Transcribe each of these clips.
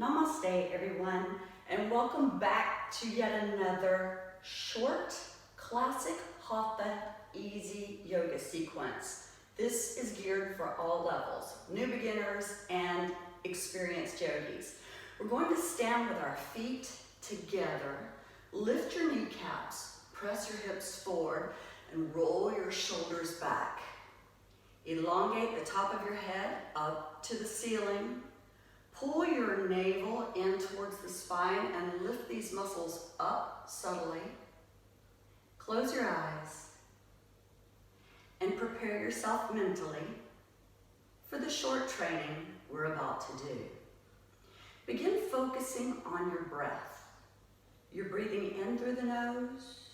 Namaste, everyone, and welcome back to yet another short, classic Hatha easy yoga sequence. This is geared for all levels, new beginners and experienced yogis. We're going to stand with our feet together, lift your kneecaps, press your hips forward, and roll your shoulders back. Elongate the top of your head up to the ceiling. Pull your navel in towards the spine and lift these muscles up subtly. Close your eyes and prepare yourself mentally for the short training we're about to do. Begin focusing on your breath. You're breathing in through the nose,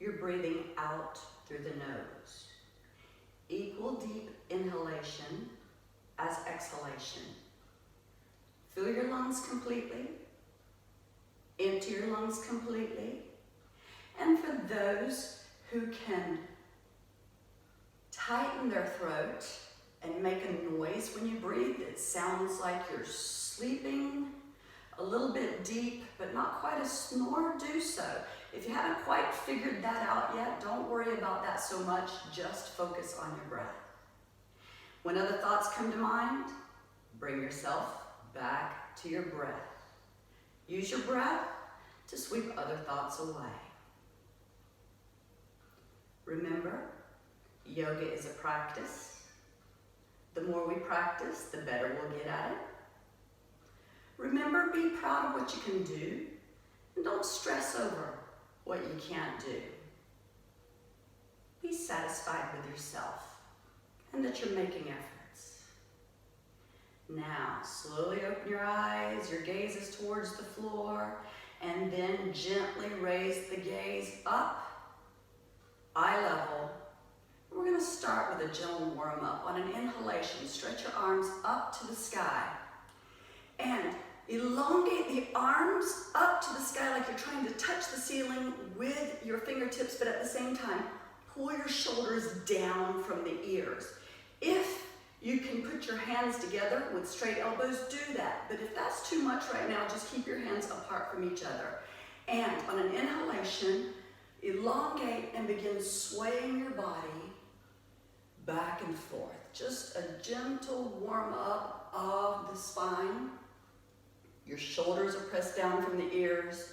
you're breathing out through the nose. Equal deep inhalation as exhalation. Fill your lungs completely, empty your lungs completely, and for those who can tighten their throat and make a noise when you breathe, it sounds like you're sleeping a little bit deep, but not quite a snore, do so. If you haven't quite figured that out yet, don't worry about that so much, just focus on your breath. When other thoughts come to mind, bring yourself back to your breath. Use your breath to sweep other thoughts away. Remember, yoga is a practice. The more we practice, the better we'll get at it. Remember, be proud of what you can do, and don't stress over what you can't do. Be satisfied with yourself and that you're making efforts. Now, slowly open your eyes, your gaze is towards the floor, and then gently raise the gaze up, eye level. We're going to start with a gentle warm up. On an inhalation, stretch your arms up to the sky and elongate the arms up to the sky like you're trying to touch the ceiling with your fingertips, but at the same time, pull your shoulders down from the ears. If you can put your hands together with straight elbows, do that. But if that's too much right now, just keep your hands apart from each other. And on an inhalation, elongate and begin swaying your body back and forth. Just a gentle warm up of the spine. Your shoulders are pressed down from the ears.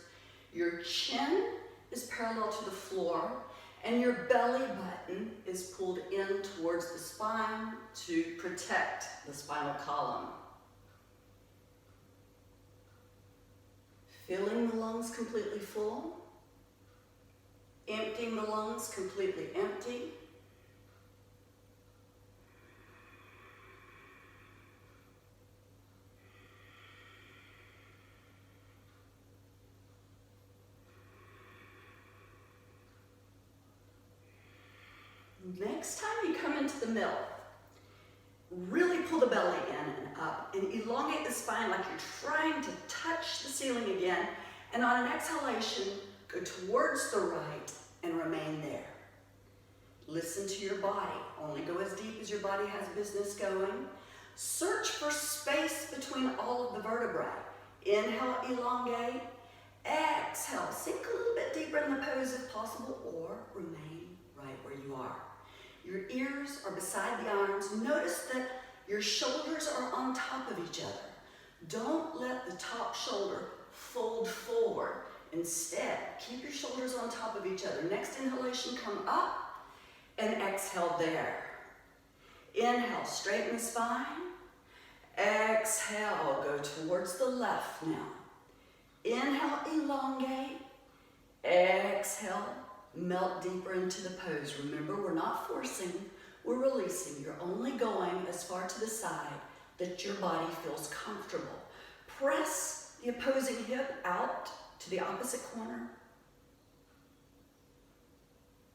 Your chin is parallel to the floor, and your belly button is pulled in towards the spine to protect the spinal column. Filling the lungs completely full, emptying the lungs completely empty. Next time you come into the middle, really pull the belly in and up and elongate the spine like you're trying to touch the ceiling again. And on an exhalation, go towards the right and remain there. Listen to your body. Only go as deep as your body has business going. Search for space between all of the vertebrae. Inhale, elongate. Exhale, sink a little bit deeper in the pose if possible, or remain right where you are. Your ears are beside the arms. Notice that your shoulders are on top of each other. Don't let the top shoulder fold forward. Instead, keep your shoulders on top of each other. Next inhalation, come up and exhale there. Inhale, straighten the spine. Exhale, go towards the left now. Inhale, elongate. Exhale, melt deeper into the pose. Remember, we're not forcing, we're releasing. You're only going as far to the side that your body feels comfortable. Press the opposing hip out to the opposite corner.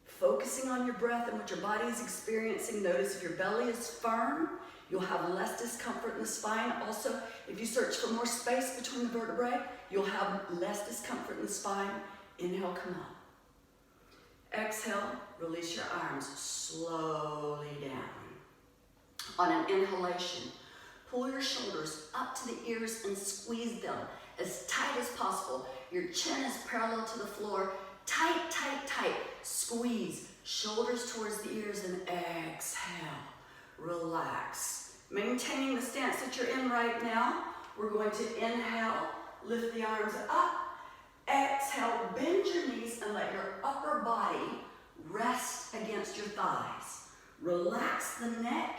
Focusing on your breath and what your body is experiencing. Notice if your belly is firm, you'll have less discomfort in the spine. Also, if you search for more space between the vertebrae, you'll have less discomfort in the spine. Inhale, come up. Exhale, release your arms slowly down. On an inhalation, Pull your shoulders up to the ears and squeeze them as tight as possible. Your chin is parallel to the floor. Tight, tight, tight. Squeeze. Shoulders towards the ears and exhale. Relax. Maintaining the stance that you're in right now. We're going to inhale, lift the arms up. Exhale, bend your knees and let your upper body rest against your thighs. Relax the neck.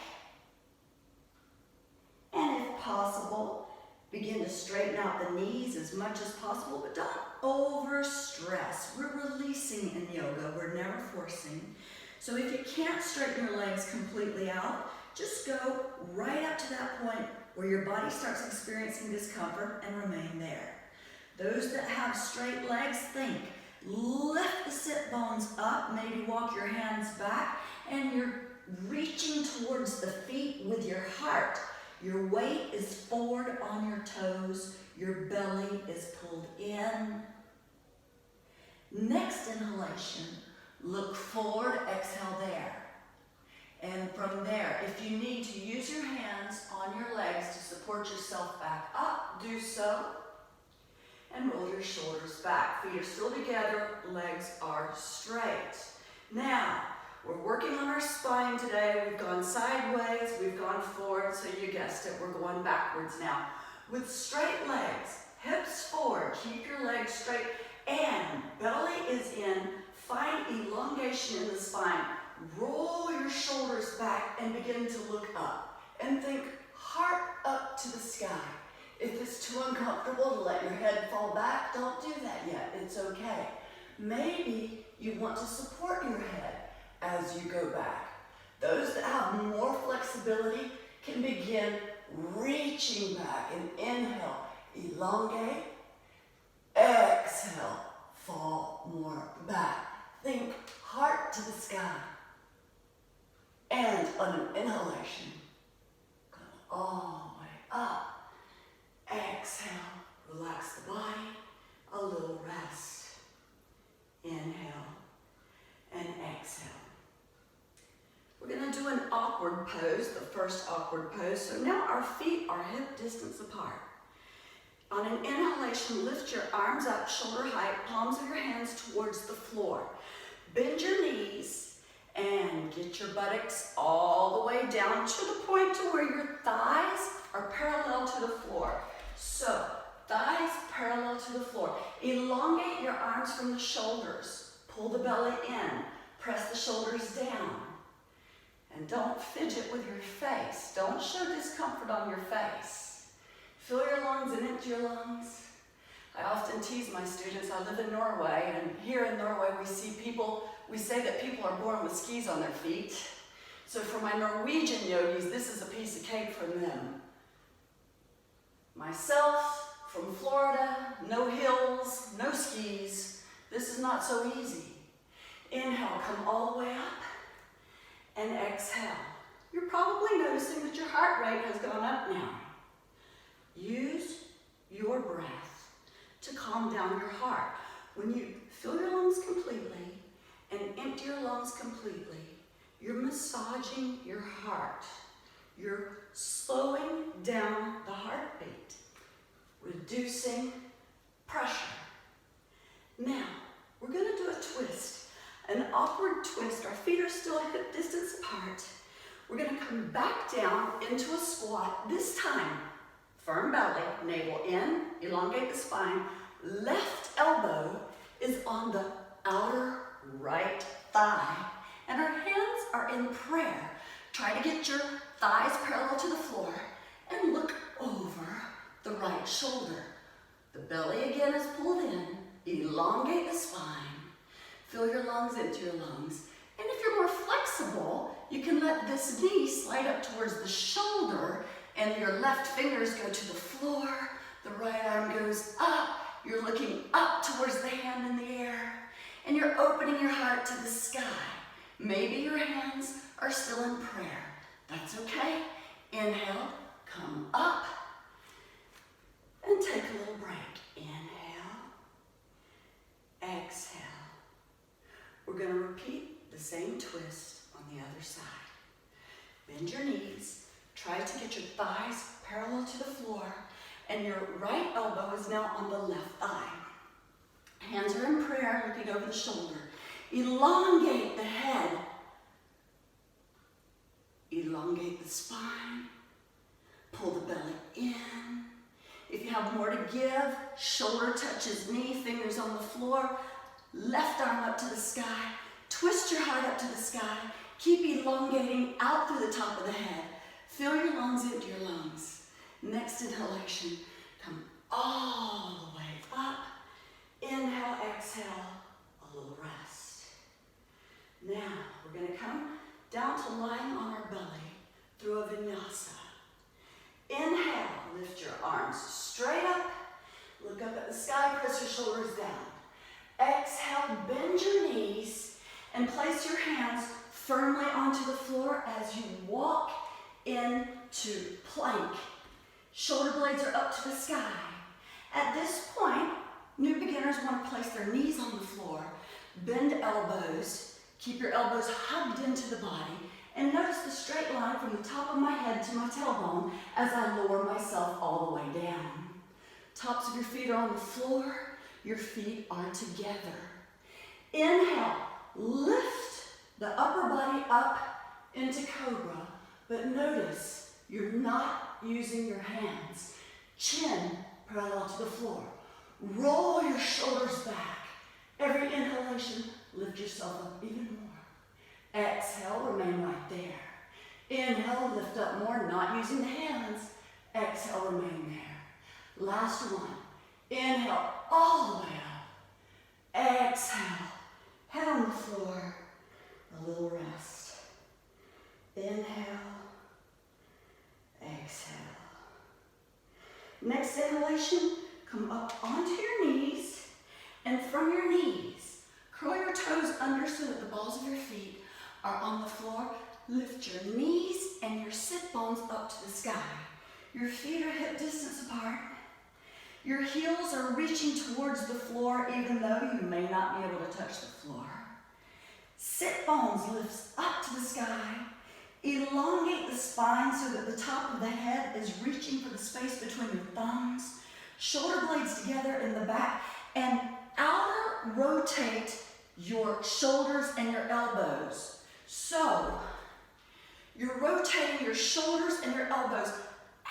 And if possible, begin to straighten out the knees as much as possible, but don't overstress. We're releasing in yoga, we're never forcing. So if you can't straighten your legs completely out, just go right up to that point where your body starts experiencing discomfort and remain there. Those that have straight legs, think. Lift the sit bones up, maybe walk your hands back, and you're reaching towards the feet with your heart. Your weight is forward on your toes. Your belly is pulled in. Next inhalation, look forward, exhale there. And from there, if you need to use your hands on your legs to support yourself back up, do so. And roll your shoulders back. Feet are still together, legs are straight. Now, we're working on our spine today. We've gone sideways, we've gone forward, so you guessed it, we're going backwards now. With straight legs, hips forward, keep your legs straight, and belly is in. Find elongation in the spine. Roll your shoulders back and begin to look up. And think heart up to the sky. If it's too uncomfortable to let your head fall back, don't do that yet. It's okay. Maybe you want to support your head as you go back. Those that have more flexibility can begin reaching back and inhale, elongate, exhale, fall more back. Think heart to the sky. And on an inhalation, come all the way up. Exhale, relax the body, a little rest. Inhale and exhale. We're going to do an awkward pose, the first awkward pose. So now our feet are hip distance apart. On an inhalation, lift your arms up, shoulder height, palms of your hands towards the floor. Bend your knees and get your buttocks all the way down to the point to where your thighs are parallel to the floor. So, thighs parallel to the floor. Elongate your arms from the shoulders. Pull the belly in. Press the shoulders down. And don't fidget with your face. Don't show discomfort on your face. Fill your lungs and empty your lungs. I often tease my students, I live in Norway, and here in Norway we say that people are born with skis on their feet. So for my Norwegian yogis, this is a piece of cake for them. Myself, from Florida, no hills, no skis. This is not so easy. Inhale, come all the way up, and exhale. You're probably noticing that your heart rate has gone up now. Use your breath to calm down your heart. When you fill your lungs completely and empty your lungs completely, you're massaging your heart. You're slowing down the heartbeat, reducing pressure. Now, we're going to do a twist, an awkward twist. Our feet are still hip distance apart. We're going to come back down into a squat. This time, firm belly, navel in, elongate the spine. Left elbow is on the outer right thigh, and our hands are in prayer. Try to get your thighs parallel to the floor and look over the right shoulder. The belly again is pulled in. Elongate the spine. Fill your lungs into your lungs. And if you're more flexible, you can let this knee slide up towards the shoulder and your left fingers go to the floor. The right arm goes up. You're looking up towards the hand in the air. And you're opening your heart to the sky. Maybe your hands are still in prayer. That's okay. Inhale, come up, and take a little break. Inhale, exhale. We're going to repeat the same twist on the other side. Bend your knees. Try to get your thighs parallel to the floor, and your right elbow is now on the left thigh. Hands are in prayer, looking over the shoulder. Elongate the head. Elongate the spine. Pull the belly in. If you have more to give, shoulder touches knee, fingers on the floor, left arm up to the sky. Twist your heart up to the sky. Keep elongating out through the top of the head. Fill your lungs, empty your lungs. Next inhalation, come all the way up. Inhale, exhale, a little rest. Now, we're going to come down to lying on our belly through a vinyasa. Inhale, lift your arms straight up. Look up at the sky, press your shoulders down. Exhale, bend your knees and place your hands firmly onto the floor as you walk into plank. Shoulder blades are up to the sky. At this point, new beginners want to place their knees on the floor, bend elbows, keep your elbows hugged into the body, and notice the straight line from the top of my head to my tailbone as I lower myself all the way down. Tops of your feet are on the floor, your feet are together. Inhale, lift the upper body up into cobra, but notice you're not using your hands. Chin parallel to the floor. Roll your shoulders back. Every inhalation, lift yourself up even more. Exhale, remain right there. Inhale, lift up more, not using the hands. Exhale, remain there. Last one. Inhale, all the way up. Exhale, head on the floor. A little rest. Inhale, exhale. Next inhalation, come up onto your knees, and from your knees, curl your toes under so that the balls of your feet are on the floor. Lift your knees and your sit bones up to the sky. Your feet are hip distance apart. Your heels are reaching towards the floor even though you may not be able to touch the floor. Sit bones lifts up to the sky. Elongate the spine so that the top of the head is reaching for the space between your thumbs. Shoulder blades together in the back, and outer rotate your shoulders and your elbows. So, you're rotating your shoulders and your elbows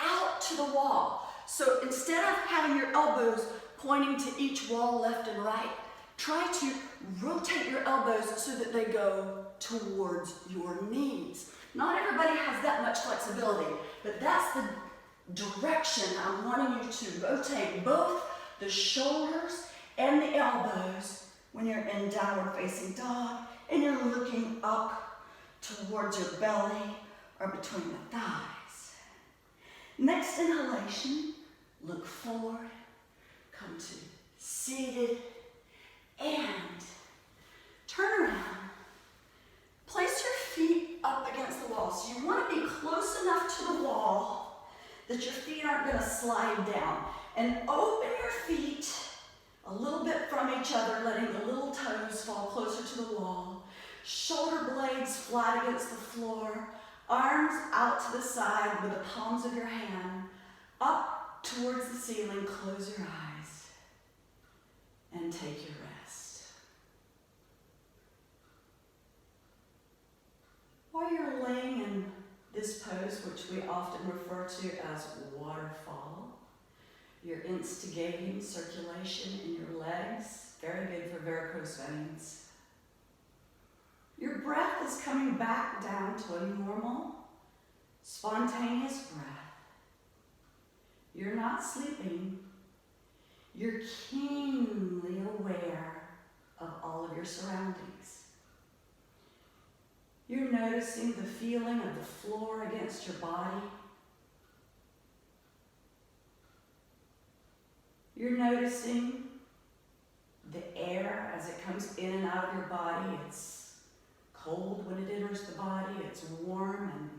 out to the wall. So instead of having your elbows pointing to each wall left and right, try to rotate your elbows so that they go towards your knees. Not everybody has that much flexibility, but that's the direction I'm wanting you to rotate both the shoulders and the elbows when you're in downward facing dog and you're looking up towards your belly or between the thighs. Next inhalation, look forward, come to seated, and turn around. Place your feet up against the wall. So you want to be close enough to the wall that your feet aren't going to slide down. And open your feet a little bit from each other, letting the little toes fall closer to the wall. Shoulder blades flat against the floor. Arms out to the side with the palms of your hand up towards the ceiling. Close your eyes and take your rest. While you're laying in this pose, which we often refer to as waterfall, you're instigating circulation in your legs, very good for varicose veins. Your breath is coming back down to a normal, spontaneous breath. You're not sleeping. You're keenly aware of all of your surroundings. You're noticing the feeling of the floor against your body. You're noticing the air as it comes in and out of your body. It's cold when it enters the body. It's warm and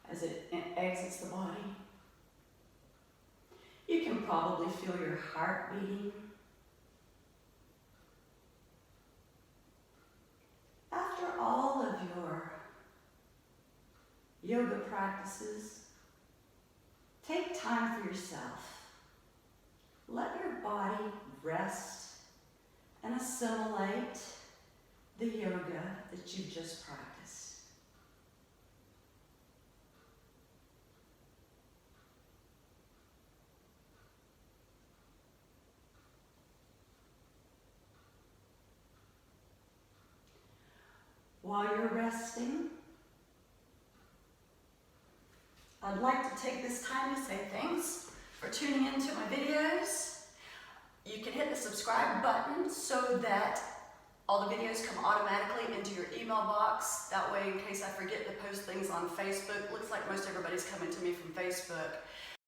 as it exits the body. You can probably feel your heart beating. After all of your yoga practices, Take time for yourself. Let your body rest and assimilate the yoga that you've just practiced. While you're resting, I'd like to take this time to say thanks for tuning into my videos. You can hit the subscribe button so that all the videos come automatically into your email box. That way, in case I forget to post things on Facebook, looks like most everybody's coming to me from Facebook.